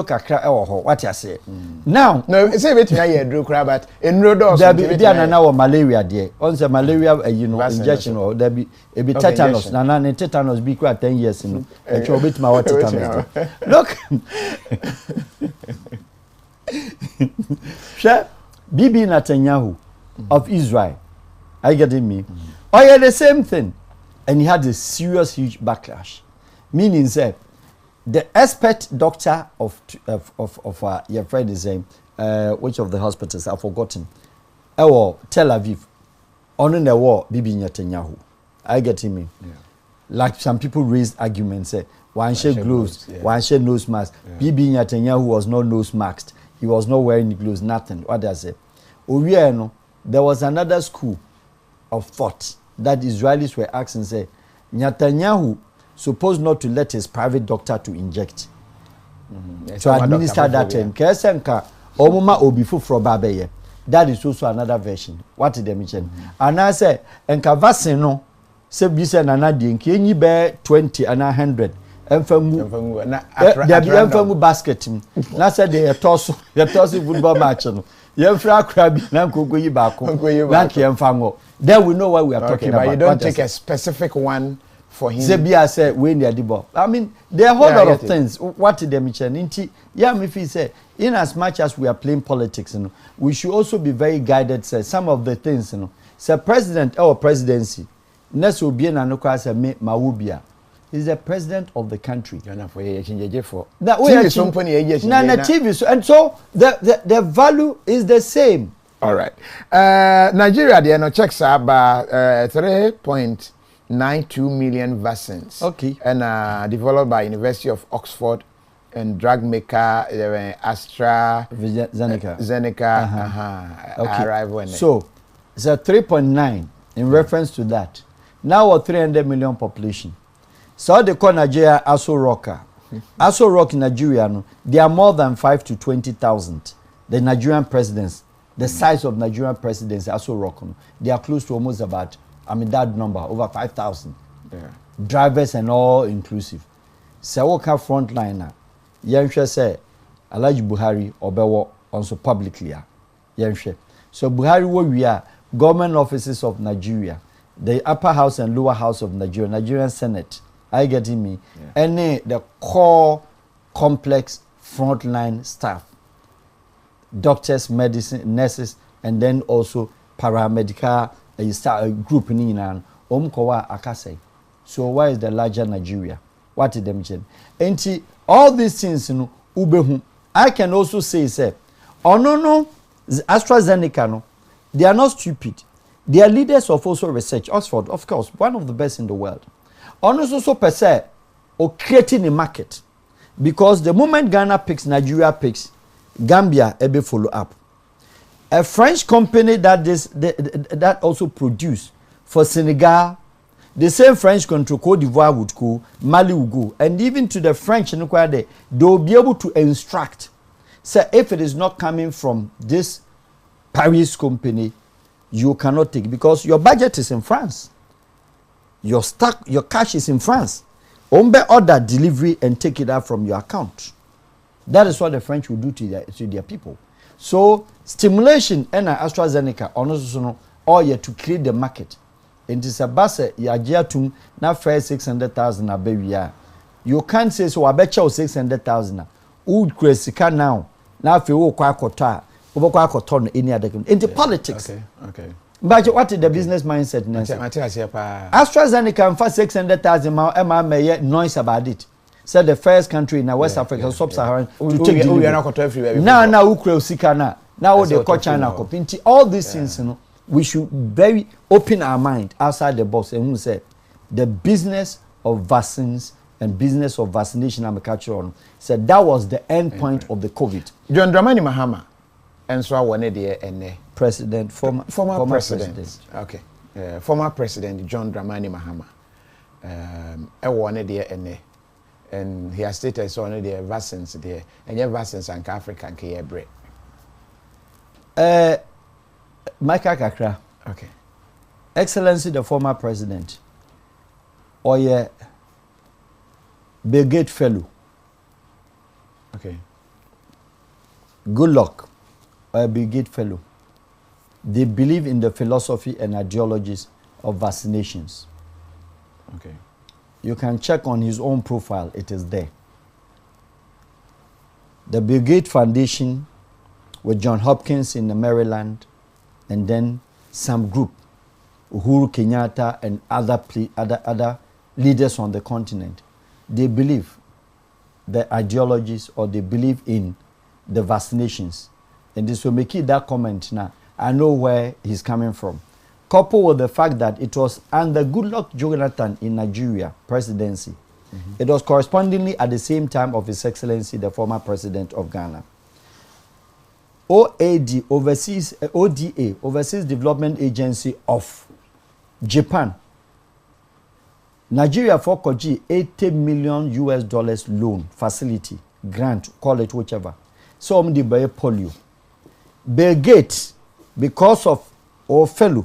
kakra what you say now no say wait na ye do cra but enrodo there now malaria there on say malaria you know injection or there be a bit tetanus na tetanus be quite 10 years you know e cho bit ma what tetanus look sure Bibi Netanyahu of Israel are you getting me oh yeah the same thing. And he had a serious, huge backlash. Meaning, that the expert doctor of your friend is saying, which of the hospitals I've forgotten, Tel Aviv, on the war, Bibi Netanyahu. I get him. Yeah. like some people raised arguments, say, one share gloves, one share nose mask. Bibi Netanyahu was not nose masked. He was not wearing the gloves, nothing. What did I say? There was another school of thought that Israelis were asking, say, Netanyahu supposed not to let his private doctor to inject, to administer that term. Kesenka, omuma obifu from babeye. That is also another version. What did they mention? And I say, enka vaccine no, se bisa na na di enki enyi be 20 and 100. Emfamu basket. Na say the toss football match no. Yemfra krabi na nkoko yi ba ko. Na ke emfango. Then we know what we are talking about. But you don't take a specific one for him. Zebia said, when they are the ball. I mean, there are a whole lot of things. What did they mention? Yeah, if he said, in as much as we are playing politics, we should also be very guided. Say some of the things, say president or presidency. Next will be an anokwa say Mawubia. He's the president of the country. And so the value is the same. All right. Nigeria, the checks are about 3.92 million vaccines. Okay. And developed by University of Oxford and drug maker Zeneca. Okay. So it's a 3.9 in reference to that. Now a 300 million population. So they call Nigeria Aso Rocker. Aso Rock in Nigeria, they are more than 5 to 20,000. The Nigerian presidents. The size of Nigerian presidents also rock. They are close to almost about, that number, over 5,000. Yeah. Drivers and all inclusive. Sawoka frontliner. Yenshe say, Alaji Buhari obewo also publicly. Yenshe. So Buhari where we are, government offices of Nigeria, the upper house and lower house of Nigeria, Nigerian Senate. Are you getting me? Yeah. And the core complex frontline staff. Doctors, medicine, nurses, and then also paramedical group in Omkowa Akase. So why is the larger Nigeria? What did they mention? And all these things, Ubehu. I can also say, AstraZeneca, they are not stupid. They are leaders of also research. Oxford, of course, one of the best in the world. Also per se, or creating a market. Because the moment Ghana picks, Nigeria picks, Gambia ebe follow up. A French company that also produce for Senegal, the same French country, Cote d'Ivoire would go, Mali would go, and even to the French, they will be able to instruct. So if it is not coming from this Paris company, you cannot take, because your budget is in France. Your cash is in France. Ombe order delivery and take it out from your account. That is what the French will do to their people. So stimulation and AstraZeneca also all yet to create the market. And it's a base yajiatum na fair 600,000 a baby. You can't say so I bet you 600,000. Would cresika now. Now if you kwa kota, over ton any other into politics. Okay. But what is the business mindset? AstraZeneca and for 600,000 may noise about it. Said the first country in West Africa, sub-Saharan, to take delivery. Now, Ukraine, Sikana. Now they call China. All these things, we should very open our mind outside the box and say the business of vaccines and business of vaccination and capture on. Said that was the end point of the COVID. John Dramani Mahama, and so one day and president, former president. Okay, former president John Dramani Mahama. One day and he has stated so on the vaccines there, and your vaccines and Africa and Kenya break. Michael Kakra. Okay. Excellency, the former president, or your Bill Gates fellow. Okay. Good luck, or a Bill Gates fellow. They believe in the philosophy and ideologies of vaccinations. Okay. You can check on his own profile, it is there. The Bill Gates Foundation with John Hopkins in Maryland, and then some group, Uhuru Kenyatta and other leaders on the continent. They believe the ideologies or they believe in the vaccinations. And this will make it that comment now. I know where he's coming from. coupled with the fact that it was under Goodluck Jonathan in Nigeria presidency. It was correspondingly at the same time of His Excellency, the former president of Ghana. ODA, Overseas Development Agency of Japan. Nigeria for Koji $80 million loan facility, grant, call it whichever. So the polio. Bill Gates, because of our fellow